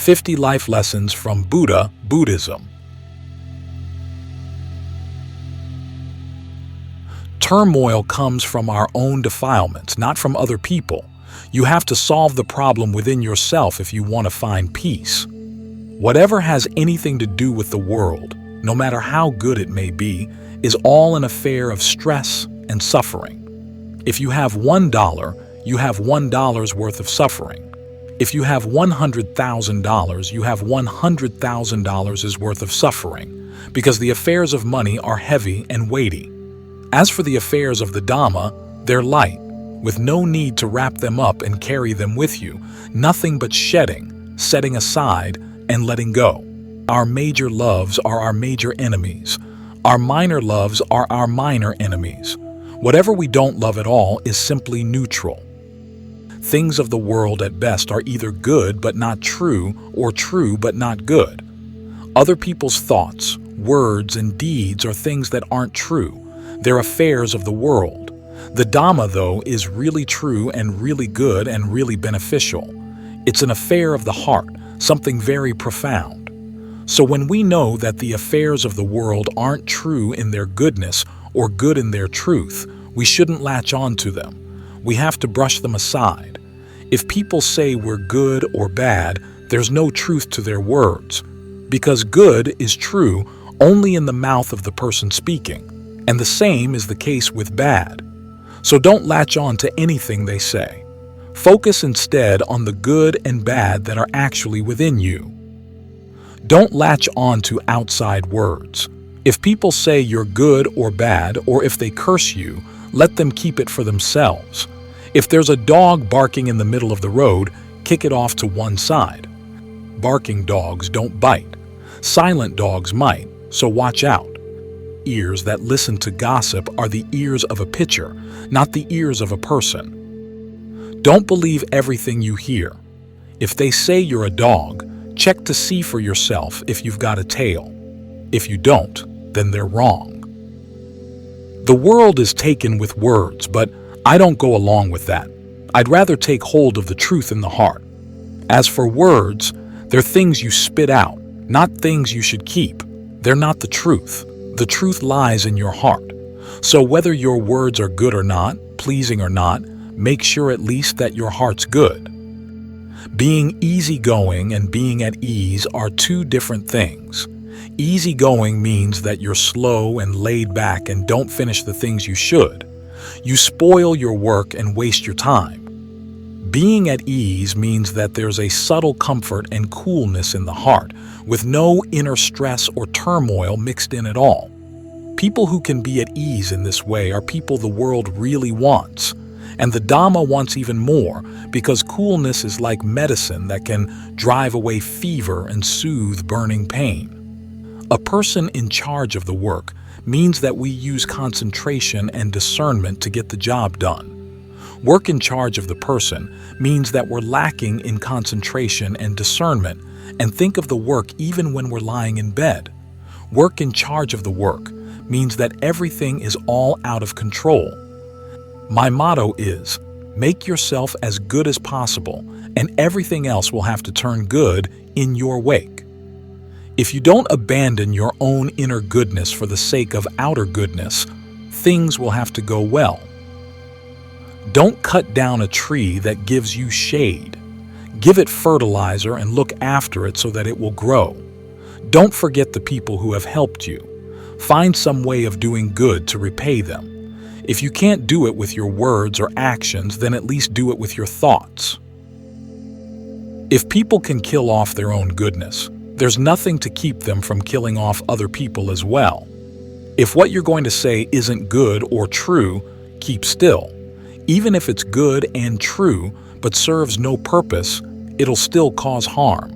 50 Life Lessons from Buddhism. Turmoil comes from our own defilements, not from other people. You have to solve the problem within yourself if you want to find peace. Whatever has anything to do with the world, no matter how good it may be, is all an affair of stress and suffering. If you have $1, you have $1 worth of suffering. If you have $100,000, you have $100,000 worth of suffering, because the affairs of money are heavy and weighty. As for the affairs of the Dhamma, they're light, with no need to wrap them up and carry them with you, nothing but shedding, setting aside, and letting go. Our major loves are our major enemies. Our minor loves are our minor enemies. Whatever we don't love at all is simply neutral. Things of the world at best are either good but not true, or true but not good. Other people's thoughts, words, and deeds are things that aren't true. They're affairs of the world. The Dhamma, though, is really true and really good and really beneficial. It's an affair of the heart, something very profound. So when we know that the affairs of the world aren't true in their goodness or good in their truth, we shouldn't latch on to them. We have to brush them aside. If people say we're good or bad, there's no truth to their words, because good is true only in the mouth of the person speaking, and the same is the case with bad. So don't latch on to anything they say. Focus instead on the good and bad that are actually within you. Don't latch on to outside words. If people say you're good or bad, or if they curse you, let them keep it for themselves. If there's a dog barking in the middle of the road, kick it off to one side. Barking dogs don't bite. Silent dogs might, so watch out. Ears that listen to gossip are the ears of a pitcher, not the ears of a person. Don't believe everything you hear. If they say you're a dog, check to see for yourself if you've got a tail. If you don't, then they're wrong. The world is taken with words, but I don't go along with that. I'd rather take hold of the truth in the heart. As for words, they're things you spit out, not things you should keep. They're not the truth. The truth lies in your heart. So whether your words are good or not, pleasing or not, make sure at least that your heart's good. Being easygoing and being at ease are two different things. Easygoing means that you're slow and laid back and don't finish the things you should. You spoil your work and waste your time. Being at ease means that there's a subtle comfort and coolness in the heart, with no inner stress or turmoil mixed in at all. People who can be at ease in this way are people the world really wants. And the Dhamma wants even more, because coolness is like medicine that can drive away fever and soothe burning pain. A person in charge of the work means that we use concentration and discernment to get the job done. Work in charge of the person means that we're lacking in concentration and discernment, and think of the work even when we're lying in bed. Work in charge of the work means that everything is all out of control. My motto is, make yourself as good as possible, and everything else will have to turn good in your wake. If you don't abandon your own inner goodness for the sake of outer goodness, things will have to go well. Don't cut down a tree that gives you shade. Give it fertilizer and look after it so that it will grow. Don't forget the people who have helped you. Find some way of doing good to repay them. If you can't do it with your words or actions, then at least do it with your thoughts. If people can kill off their own goodness, there's nothing to keep them from killing off other people as well. If what you're going to say isn't good or true, keep still. Even if it's good and true, but serves no purpose, it'll still cause harm.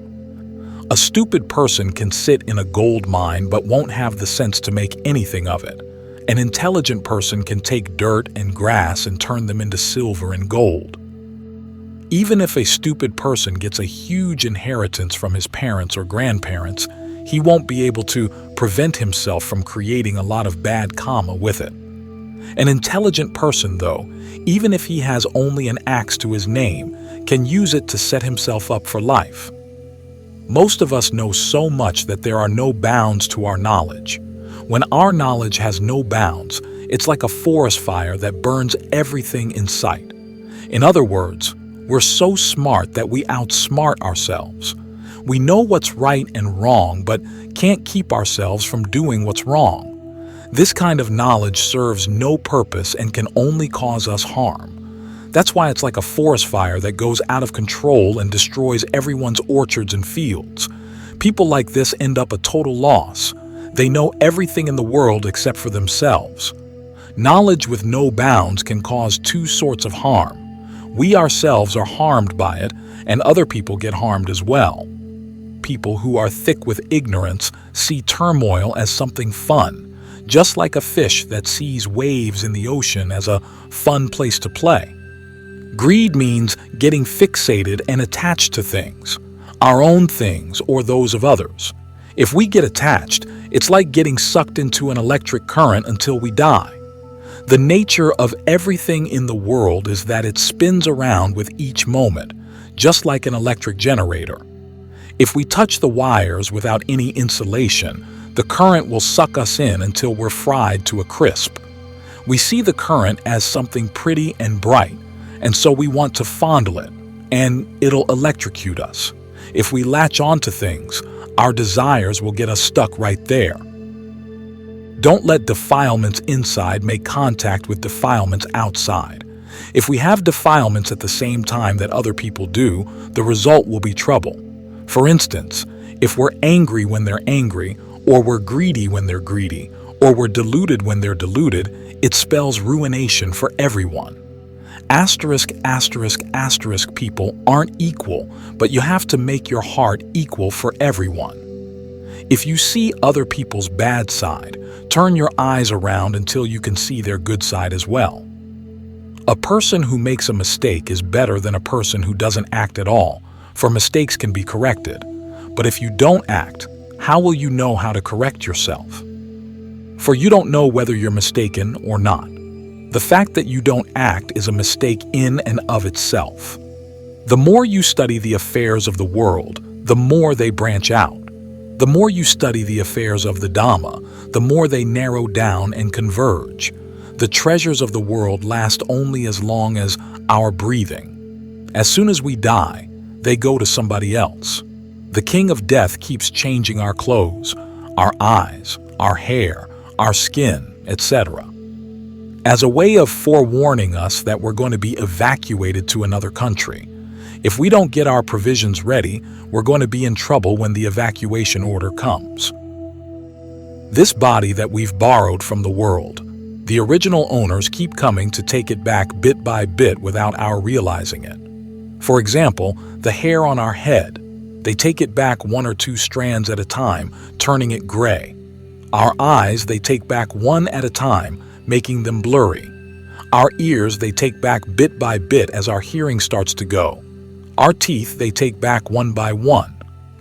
A stupid person can sit in a gold mine but won't have the sense to make anything of it. An intelligent person can take dirt and grass and turn them into silver and gold. Even if a stupid person gets a huge inheritance from his parents or grandparents, he won't be able to prevent himself from creating a lot of bad karma with it. An intelligent person, though, even if he has only an axe to his name, can use it to set himself up for life. Most of us know so much that there are no bounds to our knowledge. When our knowledge has no bounds, it's like a forest fire that burns everything in sight. In other words, we're so smart that we outsmart ourselves. We know what's right and wrong, but can't keep ourselves from doing what's wrong. This kind of knowledge serves no purpose and can only cause us harm. That's why it's like a forest fire that goes out of control and destroys everyone's orchards and fields. People like this end up a total loss. They know everything in the world except for themselves. Knowledge with no bounds can cause two sorts of harm. We ourselves are harmed by it, and other people get harmed as well. People who are thick with ignorance see turmoil as something fun, just like a fish that sees waves in the ocean as a fun place to play. Greed means getting fixated and attached to things, our own things or those of others. If we get attached, it's like getting sucked into an electric current until we die. The nature of everything in the world is that it spins around with each moment, just like an electric generator. If we touch the wires without any insulation, the current will suck us in until we're fried to a crisp. We see the current as something pretty and bright, and so we want to fondle it, and it'll electrocute us. If we latch onto things, our desires will get us stuck right there. Don't let defilements inside make contact with defilements outside. If we have defilements at the same time that other people do, the result will be trouble. For instance, if we're angry when they're angry, or we're greedy when they're greedy, or we're deluded when they're deluded, it spells ruination for everyone. Asterisk, asterisk, asterisk people aren't equal, but you have to make your heart equal for everyone. If you see other people's bad side, turn your eyes around until you can see their good side as well. A person who makes a mistake is better than a person who doesn't act at all, for mistakes can be corrected. But if you don't act, how will you know how to correct yourself? For you don't know whether you're mistaken or not. The fact that you don't act is a mistake in and of itself. The more you study the affairs of the world, the more they branch out. The more you study the affairs of the Dhamma, the more they narrow down and converge. The treasures of the world last only as long as our breathing. As soon as we die, they go to somebody else. The king of death keeps changing our clothes, our eyes, our hair, our skin, etc. as a way of forewarning us that we're going to be evacuated to another country. If we don't get our provisions ready, we're going to be in trouble when the evacuation order comes. This body that we've borrowed from the world, the original owners keep coming to take it back bit by bit without our realizing it. For example, the hair on our head. They take it back 1 or 2 strands at a time, turning it gray. Our eyes they take back 1 at a time, making them blurry. Our ears they take back bit by bit as our hearing starts to go. Our teeth they take back 1 by 1.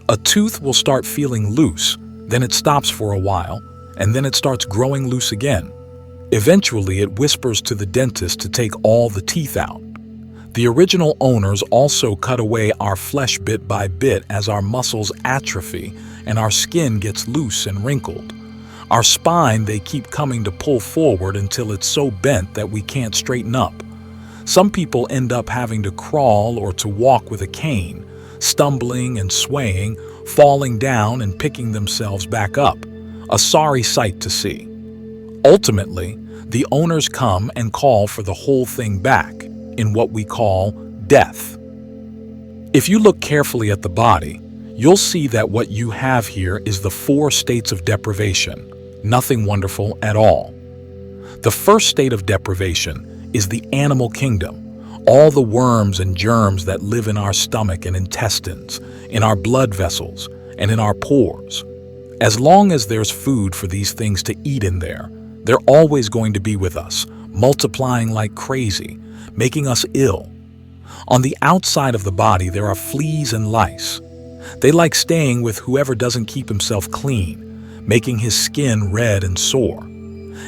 A tooth will start feeling loose, then it stops for a while, and then it starts growing loose again. Eventually it whispers to the dentist to take all the teeth out. The original owners also cut away our flesh bit by bit as our muscles atrophy and our skin gets loose and wrinkled. Our spine they keep coming to pull forward until it's so bent that we can't straighten up. Some people end up having to crawl or to walk with a cane, stumbling and swaying, falling down and picking themselves back up. A sorry sight to see. Ultimately, the owners come and call for the whole thing back, in what we call death. If you look carefully at the body, you'll see that what you have here is the 4 states of deprivation, nothing wonderful at all. The first state of deprivation is the animal kingdom, all the worms and germs that live in our stomach and intestines, in our blood vessels, and in our pores. As long as there's food for these things to eat in there, they're always going to be with us, multiplying like crazy, making us ill. On the outside of the body, there are fleas and lice. They like staying with whoever doesn't keep himself clean, making his skin red and sore.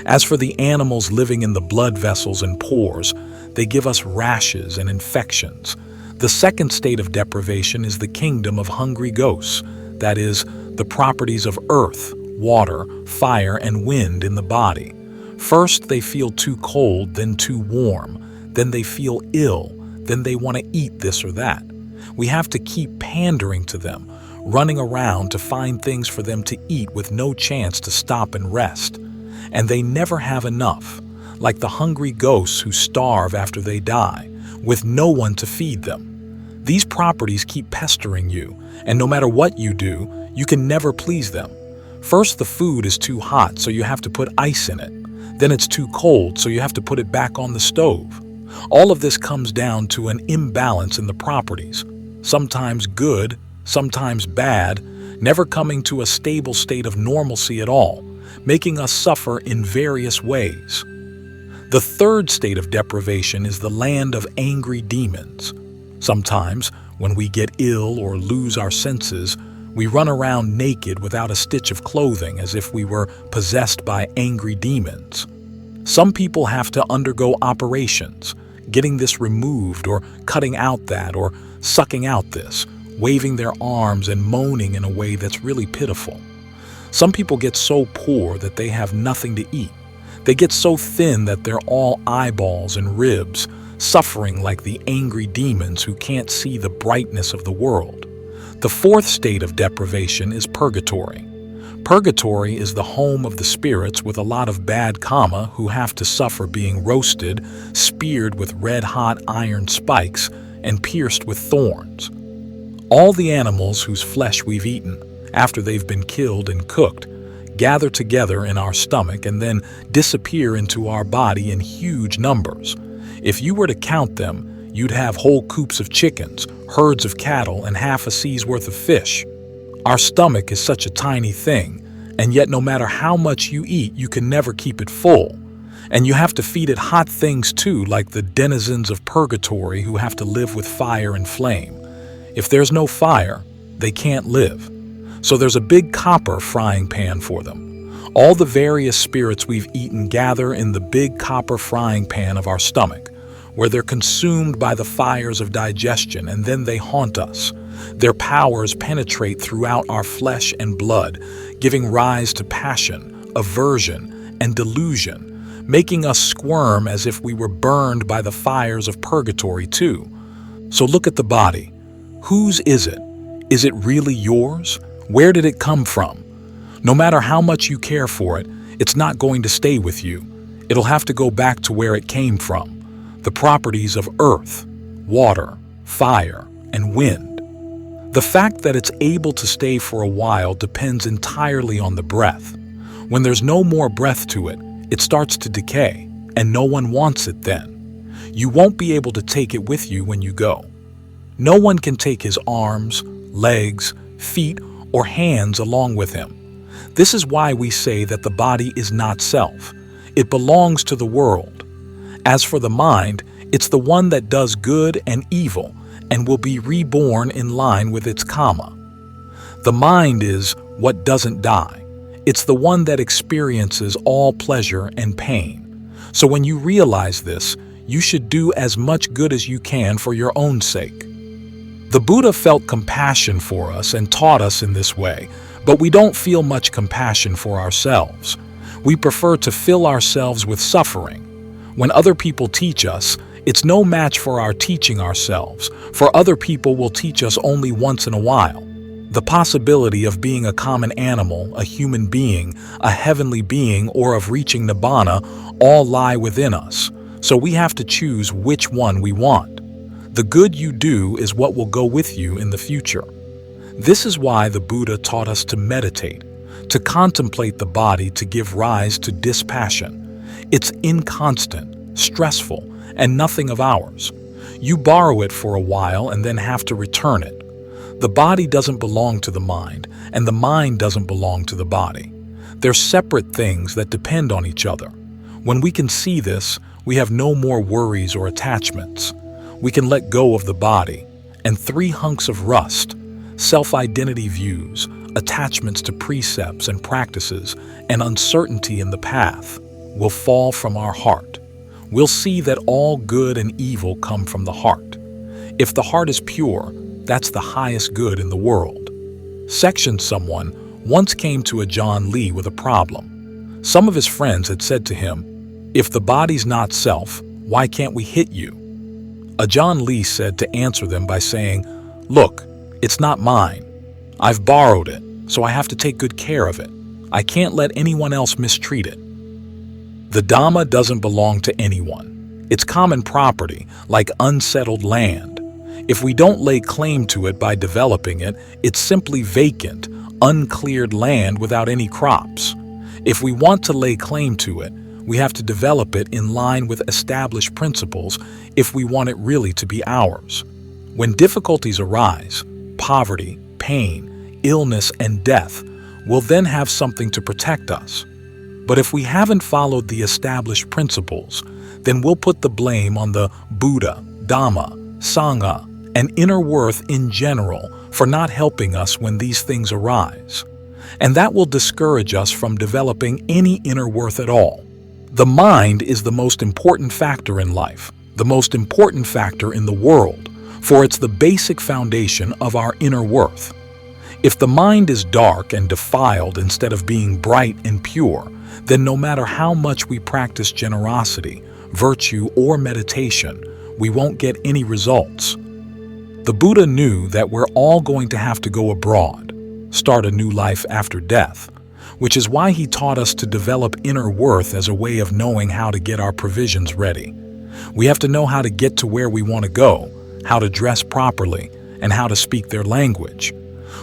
As for the animals living in the blood vessels and pores, they give us rashes and infections. The second state of deprivation is the kingdom of hungry ghosts, that is, the properties of earth, water, fire, and wind in the body. First, they feel too cold, then too warm, then they feel ill, then they want to eat this or that. We have to keep pandering to them, running around to find things for them to eat with no chance to stop and rest. And they never have enough, like the hungry ghosts who starve after they die, with no one to feed them. These properties keep pestering you, and no matter what you do, you can never please them. First, the food is too hot, so you have to put ice in it. Then it's too cold, so you have to put it back on the stove. All of this comes down to an imbalance in the properties, sometimes good, sometimes bad, never coming to a stable state of normalcy at all, making us suffer in various ways. The third state of deprivation is the land of angry demons. Sometimes, when we get ill or lose our senses, we run around naked without a stitch of clothing as if we were possessed by angry demons. Some people have to undergo operations, getting this removed or cutting out that or sucking out this, waving their arms and moaning in a way that's really pitiful. Some people get so poor that they have nothing to eat. They get so thin that they're all eyeballs and ribs, suffering like the angry demons who can't see the brightness of the world. The fourth state of deprivation is purgatory. Purgatory is the home of the spirits with a lot of bad karma who have to suffer being roasted, speared with red-hot iron spikes, and pierced with thorns. All the animals whose flesh we've eaten, after they've been killed and cooked, gather together in our stomach and then disappear into our body in huge numbers. If you were to count them, you'd have whole coops of chickens, herds of cattle, and half a sea's worth of fish. Our stomach is such a tiny thing, and yet no matter how much you eat, you can never keep it full. And you have to feed it hot things too, like the denizens of purgatory who have to live with fire and flame. If there's no fire, they can't live. So there's a big copper frying pan for them. All the various spirits we've eaten gather in the big copper frying pan of our stomach, where they're consumed by the fires of digestion, and then they haunt us. Their powers penetrate throughout our flesh and blood, giving rise to passion, aversion, and delusion, making us squirm as if we were burned by the fires of purgatory too. So look at the body. Whose is it? Is it really yours? Where did it come from? No matter how much you care for it, it's not going to stay with you. It'll have to go back to where it came from. The properties of earth, water, fire, and wind. The fact that it's able to stay for a while depends entirely on the breath. When there's no more breath to it, it starts to decay, and no one wants it then. You won't be able to take it with you when you go. No one can take his arms, legs, feet, or hands along with him. This is why we say that the body is not self. It belongs to the world. As for the mind, it's the one that does good and evil and will be reborn in line with its karma. The mind is what doesn't die. It's the one that experiences all pleasure and pain. So when you realize this, you should do as much good as you can for your own sake. The Buddha felt compassion for us and taught us in this way, but we don't feel much compassion for ourselves. We prefer to fill ourselves with suffering. When other people teach us, it's no match for our teaching ourselves, for other people will teach us only once in a while. The possibility of being a common animal, a human being, a heavenly being, or of reaching Nibbana all lie within us, so we have to choose which one we want. The good you do is what will go with you in the future. This is why the Buddha taught us to meditate, to contemplate the body to give rise to dispassion. It's inconstant, stressful, and nothing of ours. You borrow it for a while and then have to return it. The body doesn't belong to the mind, and the mind doesn't belong to the body. They're separate things that depend on each other. When we can see this, we have no more worries or attachments. We can let go of the body, and 3 hunks of rust, self-identity views, attachments to precepts and practices, and uncertainty in the path will fall from our heart. We'll see that all good and evil come from the heart. If the heart is pure, that's the highest good in the world. Section someone once came to a John Lee with a problem. Some of his friends had said to him, "If the body's not self, why can't we hit you?" A John Lee said to answer them by saying, "Look, it's not mine. I've borrowed it, so I have to take good care of it. I can't let anyone else mistreat it." The Dhamma doesn't belong to anyone. It's common property, like unsettled land. If we don't lay claim to it by developing it, it's simply vacant, uncleared land without any crops. If we want to lay claim to it, we have to develop it in line with established principles if we want it really to be ours. When difficulties arise, poverty, pain, illness, and death, we'll then have something to protect us. But if we haven't followed the established principles, then we'll put the blame on the Buddha, Dhamma, Sangha, and inner worth in general for not helping us when these things arise. And that will discourage us from developing any inner worth at all. The mind is the most important factor in life, the most important factor in the world, for it's the basic foundation of our inner worth. If the mind is dark and defiled instead of being bright and pure, then no matter how much we practice generosity, virtue, or meditation, we won't get any results. The Buddha knew that we're all going to have to go abroad, start a new life after death, which is why he taught us to develop inner worth as a way of knowing how to get our provisions ready. We have to know how to get to where we want to go, how to dress properly, and how to speak their language.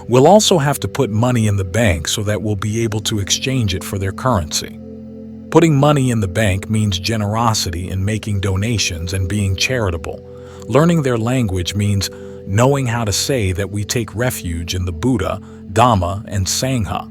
We'll also have to put money in the bank so that we'll be able to exchange it for their currency. Putting money in the bank means generosity in making donations and being charitable. Learning their language means knowing how to say that we take refuge in the Buddha, Dhamma, and Sangha.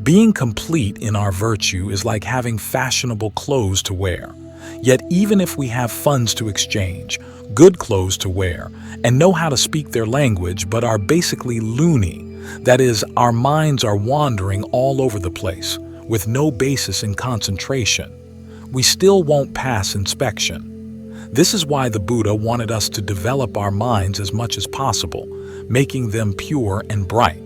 Being complete in our virtue is like having fashionable clothes to wear. Yet even if we have funds to exchange, good clothes to wear, and know how to speak their language but are basically loony, that is, our minds are wandering all over the place with no basis in concentration, we still won't pass inspection. This is why the Buddha wanted us to develop our minds as much as possible, making them pure and bright.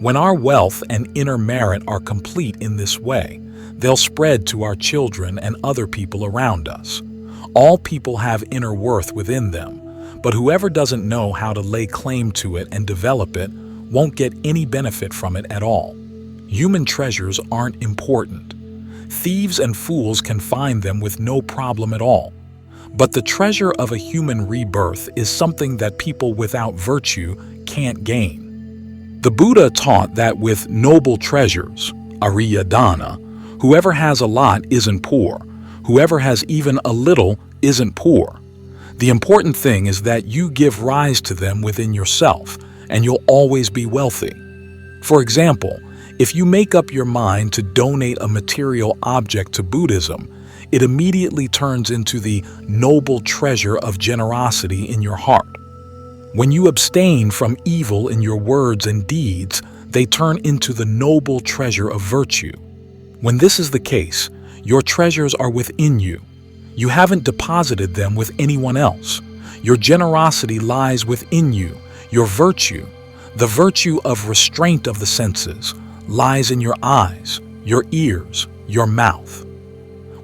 When our wealth and inner merit are complete in this way, they'll spread to our children and other people around us. All people have inner worth within them, but whoever doesn't know how to lay claim to it and develop it won't get any benefit from it at all. Human treasures aren't important. Thieves and fools can find them with no problem at all. But the treasure of a human rebirth is something that people without virtue can't gain. The Buddha taught that with noble treasures, Ariya Dana, whoever has a lot isn't poor. Whoever has even a little isn't poor. The important thing is that you give rise to them within yourself, and you'll always be wealthy. For example, if you make up your mind to donate a material object to Buddhism, it immediately turns into the noble treasure of generosity in your heart. When you abstain from evil in your words and deeds, they turn into the noble treasure of virtue. When this is the case, your treasures are within you. You haven't deposited them with anyone else. Your generosity lies within you. Your virtue, the virtue of restraint of the senses, lies in your eyes, your ears, your mouth.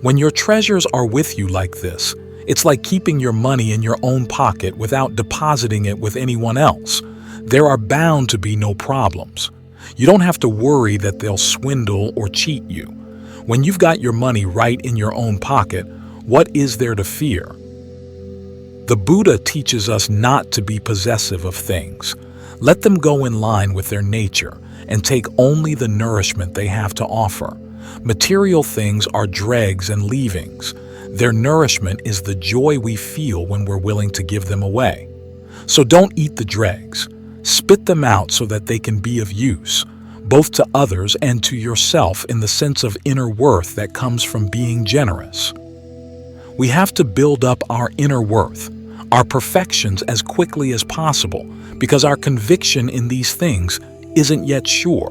When your treasures are with you like this, it's like keeping your money in your own pocket without depositing it with anyone else. There are bound to be no problems. You don't have to worry that they'll swindle or cheat you. When you've got your money right in your own pocket, what is there to fear? The Buddha teaches us not to be possessive of things. Let them go in line with their nature and take only the nourishment they have to offer. Material things are dregs and leavings. Their nourishment is the joy we feel when we're willing to give them away. So don't eat the dregs. Spit them out so that they can be of use, both to others and to yourself in the sense of inner worth that comes from being generous. We have to build up our inner worth, our perfections as quickly as possible, because our conviction in these things isn't yet sure.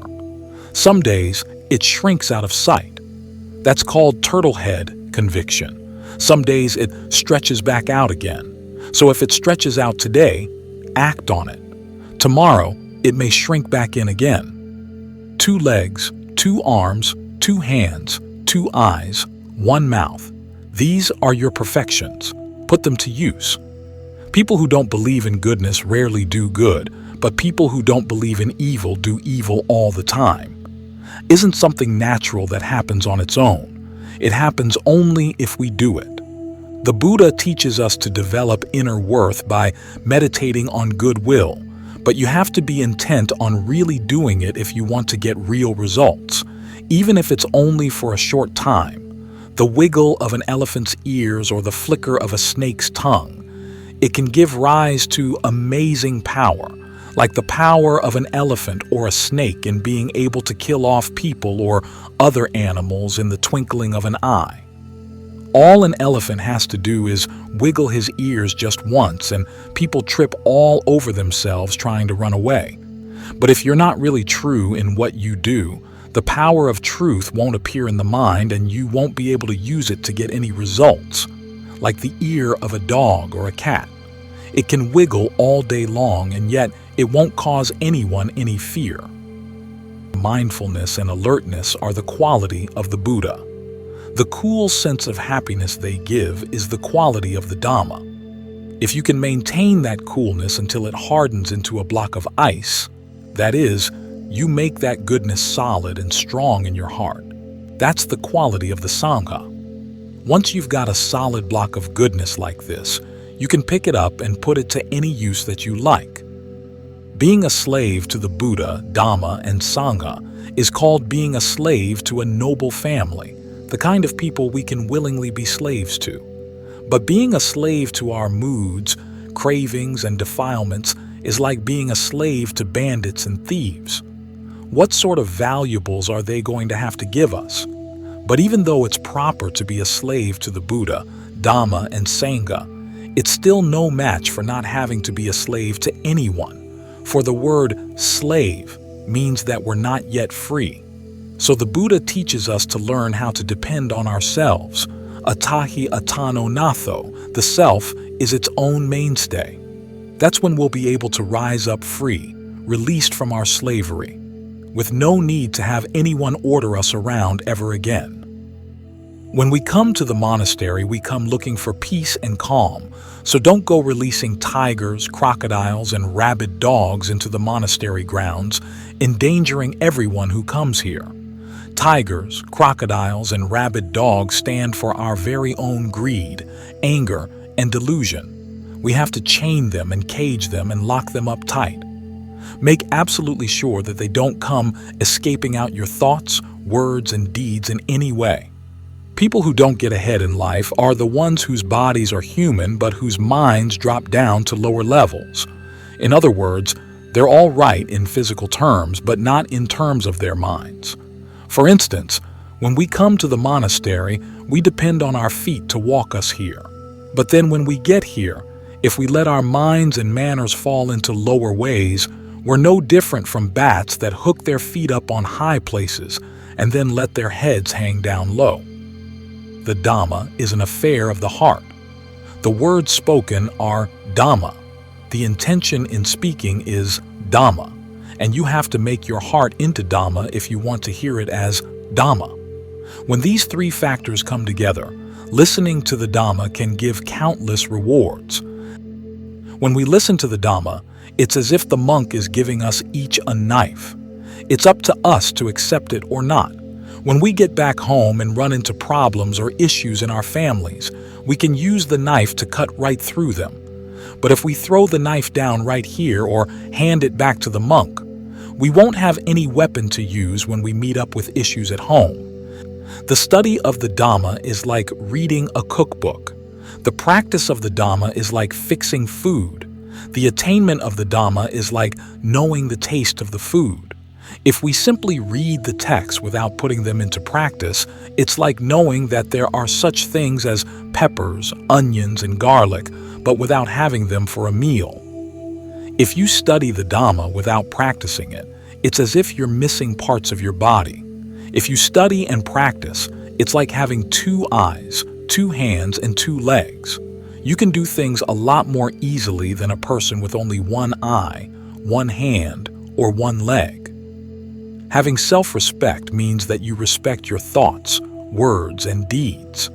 Some days, it shrinks out of sight. That's called turtle head conviction. Some days it stretches back out again. So if it stretches out today, act on it. Tomorrow, it may shrink back in again. 2 legs, 2 arms, 2 hands, 2 eyes, 1 mouth. These are your perfections. Put them to use. People who don't believe in goodness rarely do good, but people who don't believe in evil do evil all the time. Isn't something natural that happens on its own. It happens only if we do it. The Buddha teaches us to develop inner worth by meditating on goodwill, but you have to be intent on really doing it if you want to get real results, even if it's only for a short time. The wiggle of an elephant's ears or the flicker of a snake's tongue. It can give rise to amazing power, like the power of an elephant or a snake in being able to kill off people or other animals in the twinkling of an eye. All an elephant has to do is wiggle his ears just once, and people trip all over themselves trying to run away. But if you're not really true in what you do, the power of truth won't appear in the mind and you won't be able to use it to get any results. Like the ear of a dog or a cat. It can wiggle all day long and yet it won't cause anyone any fear. Mindfulness and alertness are the quality of the Buddha. The cool sense of happiness they give is the quality of the Dhamma. If you can maintain that coolness until it hardens into a block of ice, that is, you make that goodness solid and strong in your heart. That's the quality of the Sangha. Once you've got a solid block of goodness like this, you can pick it up and put it to any use that you like. Being a slave to the Buddha, Dhamma, and Sangha is called being a slave to a noble family, the kind of people we can willingly be slaves to. But being a slave to our moods, cravings, and defilements is like being a slave to bandits and thieves. What sort of valuables are they going to have to give us? But even though it's proper to be a slave to the Buddha, Dhamma, and Sangha, it's still no match for not having to be a slave to anyone. For the word slave means that we're not yet free. So the Buddha teaches us to learn how to depend on ourselves. Atahi atano natho, the self is its own mainstay. That's when we'll be able to rise up free, released from our slavery, with no need to have anyone order us around ever again. When we come to the monastery, we come looking for peace and calm, so don't go releasing tigers, crocodiles, and rabid dogs into the monastery grounds, endangering everyone who comes here. Tigers, crocodiles, and rabid dogs stand for our very own greed, anger, and delusion. We have to chain them and cage them and lock them up tight. Make absolutely sure that they don't come escaping out your thoughts, words, and deeds in any way. People who don't get ahead in life are the ones whose bodies are human but whose minds drop down to lower levels. In other words, they're all right in physical terms, but not in terms of their minds. For instance, when we come to the monastery, we depend on our feet to walk us here. But then when we get here, if we let our minds and manners fall into lower ways, we're no different from bats that hook their feet up on high places and then let their heads hang down low. The Dhamma is an affair of the heart. The words spoken are Dhamma. The intention in speaking is Dhamma, and you have to make your heart into Dhamma if you want to hear it as Dhamma. When these 3 factors come together, listening to the Dhamma can give countless rewards. When we listen to the Dhamma, it's as if the monk is giving us each a knife. It's up to us to accept it or not. When we get back home and run into problems or issues in our families, we can use the knife to cut right through them. But if we throw the knife down right here or hand it back to the monk, we won't have any weapon to use when we meet up with issues at home. The study of the Dhamma is like reading a cookbook. The practice of the Dhamma is like fixing food. The attainment of the Dhamma is like knowing the taste of the food. If we simply read the texts without putting them into practice, it's like knowing that there are such things as peppers, onions, and garlic, but without having them for a meal. If you study the Dhamma without practicing it, it's as if you're missing parts of your body. If you study and practice, it's like having 2 eyes, 2 hands, and 2 legs. You can do things a lot more easily than a person with only one eye, one hand, or one leg. Having self-respect means that you respect your thoughts, words, and deeds.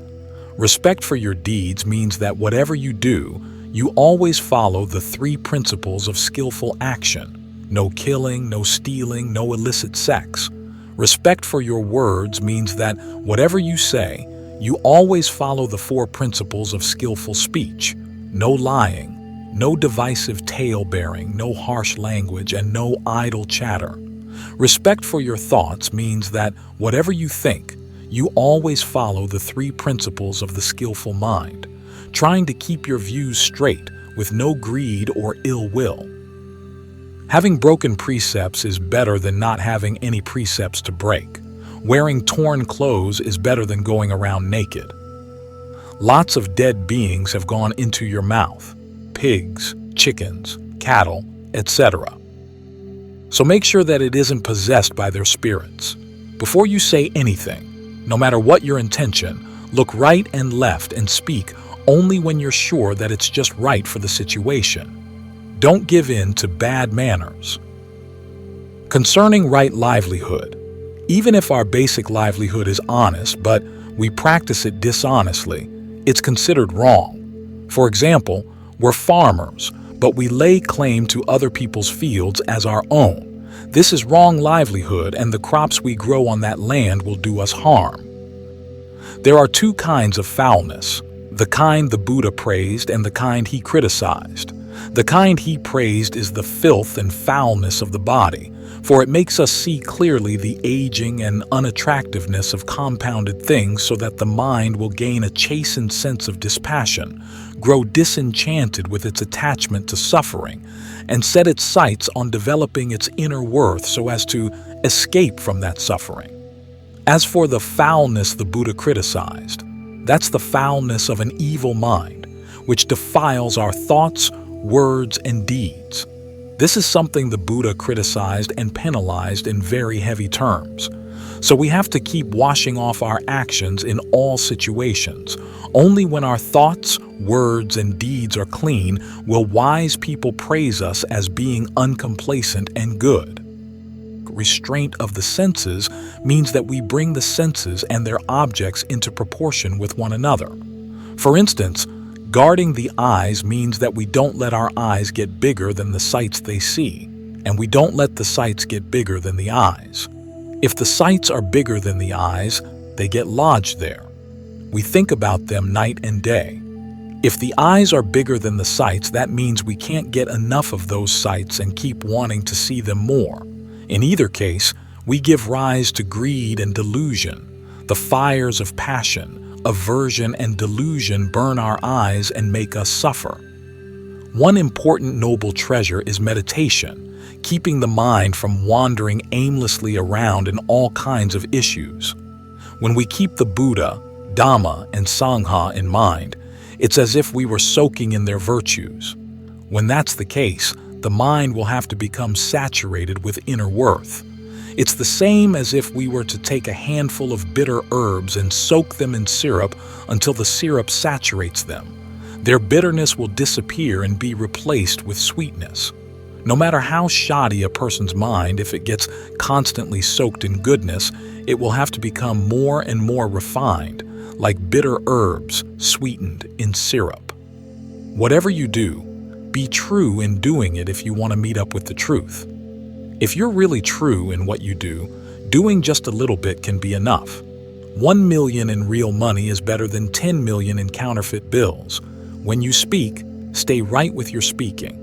Respect for your deeds means that whatever you do, you always follow the 3 principles of skillful action. No killing, no stealing, no illicit sex. Respect for your words means that whatever you say, you always follow the 4 principles of skillful speech. No lying, no divisive tale-bearing, no harsh language, and no idle chatter. Respect for your thoughts means that whatever you think, you always follow the 3 principles of the skillful mind, trying to keep your views straight with no greed or ill will. Having broken precepts is better than not having any precepts to break. Wearing torn clothes is better than going around naked. Lots of dead beings have gone into your mouth: pigs, chickens, cattle, etc. So make sure that it isn't possessed by their spirits. Before you say anything, no matter what your intention, look right and left and speak only when you're sure that it's just right for the situation. Don't give in to bad manners. Concerning right livelihood, even if our basic livelihood is honest, but we practice it dishonestly, it's considered wrong. For example, we're farmers, but we lay claim to other people's fields as our own. This is wrong livelihood, and the crops we grow on that land will do us harm. There are 2 kinds of foulness: the kind the Buddha praised and the kind he criticized. The kind he praised is the filth and foulness of the body, for it makes us see clearly the aging and unattractiveness of compounded things so that the mind will gain a chastened sense of dispassion, grow disenchanted with its attachment to suffering, and set its sights on developing its inner worth so as to escape from that suffering. As for the foulness the Buddha criticized, that's the foulness of an evil mind, which defiles our thoughts, words, and deeds. This is something the Buddha criticized and penalized in very heavy terms. So we have to keep washing off our actions in all situations. Only when our thoughts, words, and deeds are clean will wise people praise us as being uncomplacent and good. Restraint of the senses means that we bring the senses and their objects into proportion with one another. For instance, guarding the eyes means that we don't let our eyes get bigger than the sights they see, and we don't let the sights get bigger than the eyes. If the sights are bigger than the eyes, they get lodged there. We think about them night and day. If the eyes are bigger than the sights, that means we can't get enough of those sights and keep wanting to see them more. In either case, we give rise to greed and delusion. The fires of passion, aversion, and delusion burn our eyes and make us suffer. One important noble treasure is meditation, keeping the mind from wandering aimlessly around in all kinds of issues. When we keep the Buddha, Dhamma, and Sangha in mind, it's as if we were soaking in their virtues. When that's the case, the mind will have to become saturated with inner worth. It's the same as if we were to take a handful of bitter herbs and soak them in syrup until the syrup saturates them. Their bitterness will disappear and be replaced with sweetness. No matter how shoddy a person's mind, if it gets constantly soaked in goodness, it will have to become more and more refined, like bitter herbs sweetened in syrup. Whatever you do, be true in doing it if you want to meet up with the truth. If you're really true in what you do, doing just a little bit can be enough. 1 million in real money is better than 10 million in counterfeit bills. When you speak, stay right with your speaking.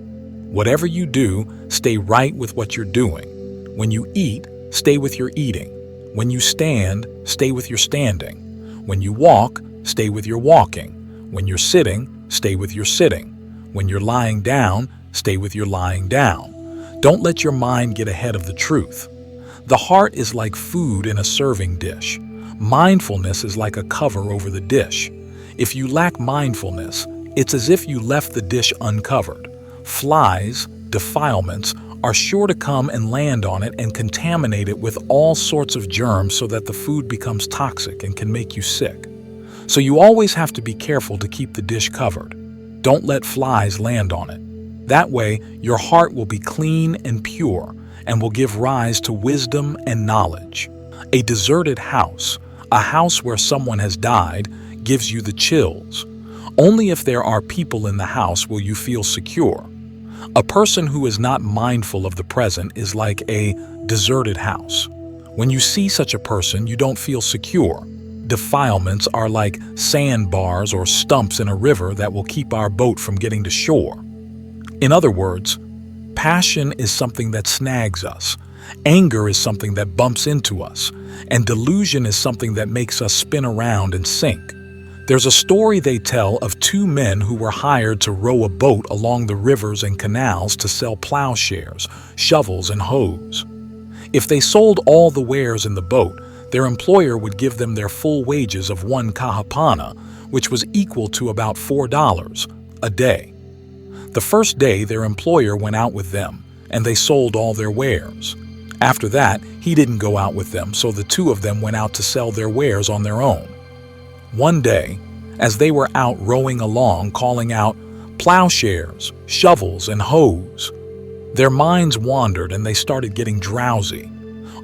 Whatever you do, stay right with what you're doing. When you eat, stay with your eating. When you stand, stay with your standing. When you walk, stay with your walking. When you're sitting, stay with your sitting. When you're lying down, stay with your lying down. Don't let your mind get ahead of the truth. The heart is like food in a serving dish. Mindfulness is like a cover over the dish. If you lack mindfulness, it's as if you left the dish uncovered. Flies, defilements, are sure to come and land on it and contaminate it with all sorts of germs so that the food becomes toxic and can make you sick. So you always have to be careful to keep the dish covered. Don't let flies land on it. That way, your heart will be clean and pure and will give rise to wisdom and knowledge. A deserted house, a house where someone has died, gives you the chills. Only if there are people in the house will you feel secure. A person who is not mindful of the present is like a deserted house. When you see such a person, you don't feel secure. Defilements are like sandbars or stumps in a river that will keep our boat from getting to shore. In other words, passion is something that snags us, anger is something that bumps into us, and delusion is something that makes us spin around and sink. There's a story they tell of two men who were hired to row a boat along the rivers and canals to sell plowshares, shovels, and hoes. If they sold all the wares in the boat, their employer would give them their full wages of 1 kahapana, which was equal to about $4 a day. The first day, their employer went out with them, and they sold all their wares. After that, he didn't go out with them, so the two of them went out to sell their wares on their own. One day, as they were out rowing along, calling out, "Plowshares, shovels, and hoes," their minds wandered and they started getting drowsy.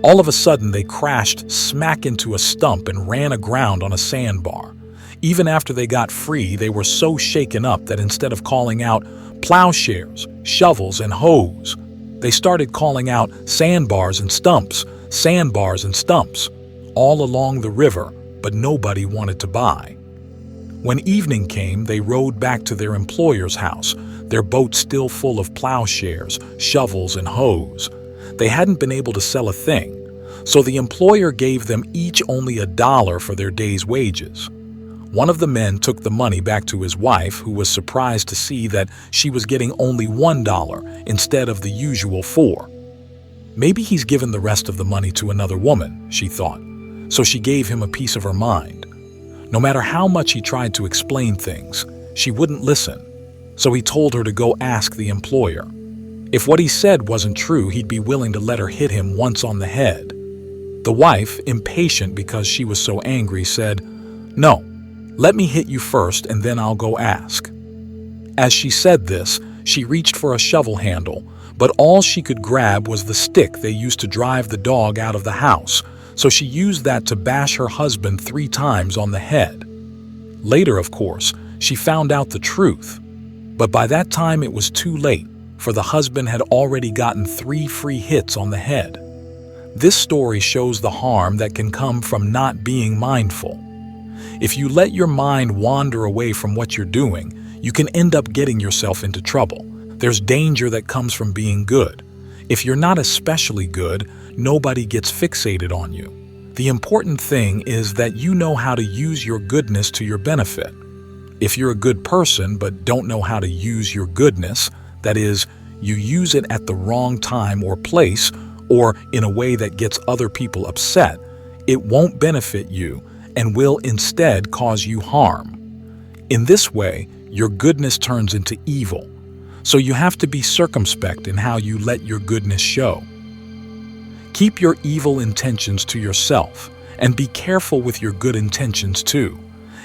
All of a sudden, they crashed smack into a stump and ran aground on a sandbar. Even after they got free, they were so shaken up that instead of calling out, "Plowshares, shovels, and hoes," they started calling out sandbars and stumps, all along the river, but nobody wanted to buy. When evening came, they rowed back to their employer's house, their boat still full of plowshares, shovels, and hoes. They hadn't been able to sell a thing, so the employer gave them each only $1 for their day's wages. One of the men took the money back to his wife, who was surprised to see that she was getting only $1 instead of the usual $4. Maybe he's given the rest of the money to another woman, she thought, so she gave him a piece of her mind. No matter how much he tried to explain things, she wouldn't listen, so he told her to go ask the employer. If what he said wasn't true, he'd be willing to let her hit him once on the head. The wife, impatient because she was so angry, said, "No, let me hit you first and then I'll go ask." As she said this, she reached for a shovel handle, but all she could grab was the stick they used to drive the dog out of the house, so she used that to bash her husband 3 times on the head. Later, of course, she found out the truth, but by that time it was too late, for the husband had already gotten 3 free hits on the head. This story shows the harm that can come from not being mindful. If you let your mind wander away from what you're doing, you can end up getting yourself into trouble. There's danger that comes from being good. If you're not especially good, nobody gets fixated on you. The important thing is that you know how to use your goodness to your benefit. If you're a good person but don't know how to use your goodness, that is, you use it at the wrong time or place, or in a way that gets other people upset, it won't benefit you and will instead cause you harm. In this way, your goodness turns into evil, so you have to be circumspect in how you let your goodness show. Keep your evil intentions to yourself, and be careful with your good intentions too.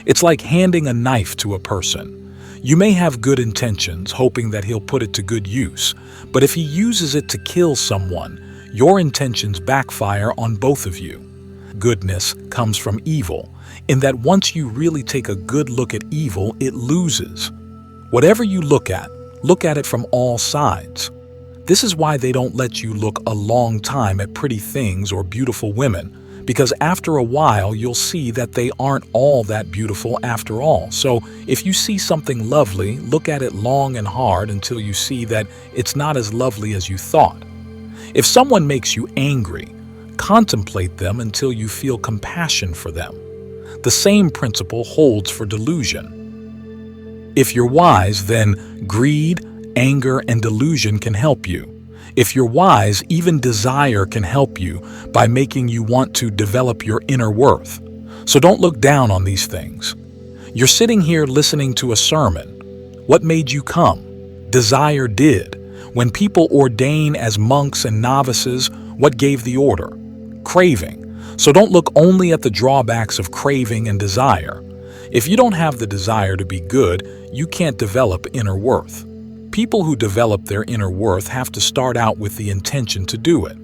It's like handing a knife to a person. You may have good intentions, hoping that he'll put it to good use, but if he uses it to kill someone, your intentions backfire on both of you. Goodness comes from evil, in that once you really take a good look at evil, it loses. Whatever you look at it from all sides. This is why they don't let you look a long time at pretty things or beautiful women, because after a while you'll see that they aren't all that beautiful after all. So if you see something lovely, look at it long and hard until you see that it's not as lovely as you thought. If someone makes you angry, contemplate them until you feel compassion for them. The same principle holds for delusion. If you're wise, then greed, anger, and delusion can help you. If you're wise, even desire can help you by making you want to develop your inner worth. So don't look down on these things. You're sitting here listening to a sermon. What made you come? Desire did. When people ordain as monks and novices, what gave the order? Craving. So don't look only at the drawbacks of craving and desire. If you don't have the desire to be good, you can't develop inner worth. People who develop their inner worth have to start out with the intention to do it.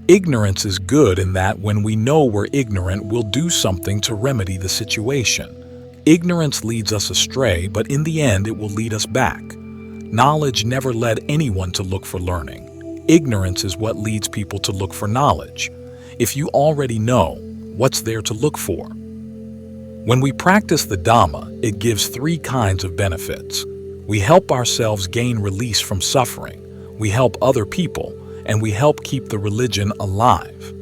Ignorance is good in that when we know we're ignorant, we'll do something to remedy the situation. Ignorance leads us astray, but in the end it will lead us back. Knowledge never led anyone to look for learning. Ignorance is what leads people to look for knowledge. If you already know, what's there to look for? When we practice the Dhamma, it gives three kinds of benefits. We help ourselves gain release from suffering, we help other people, and we help keep the religion alive.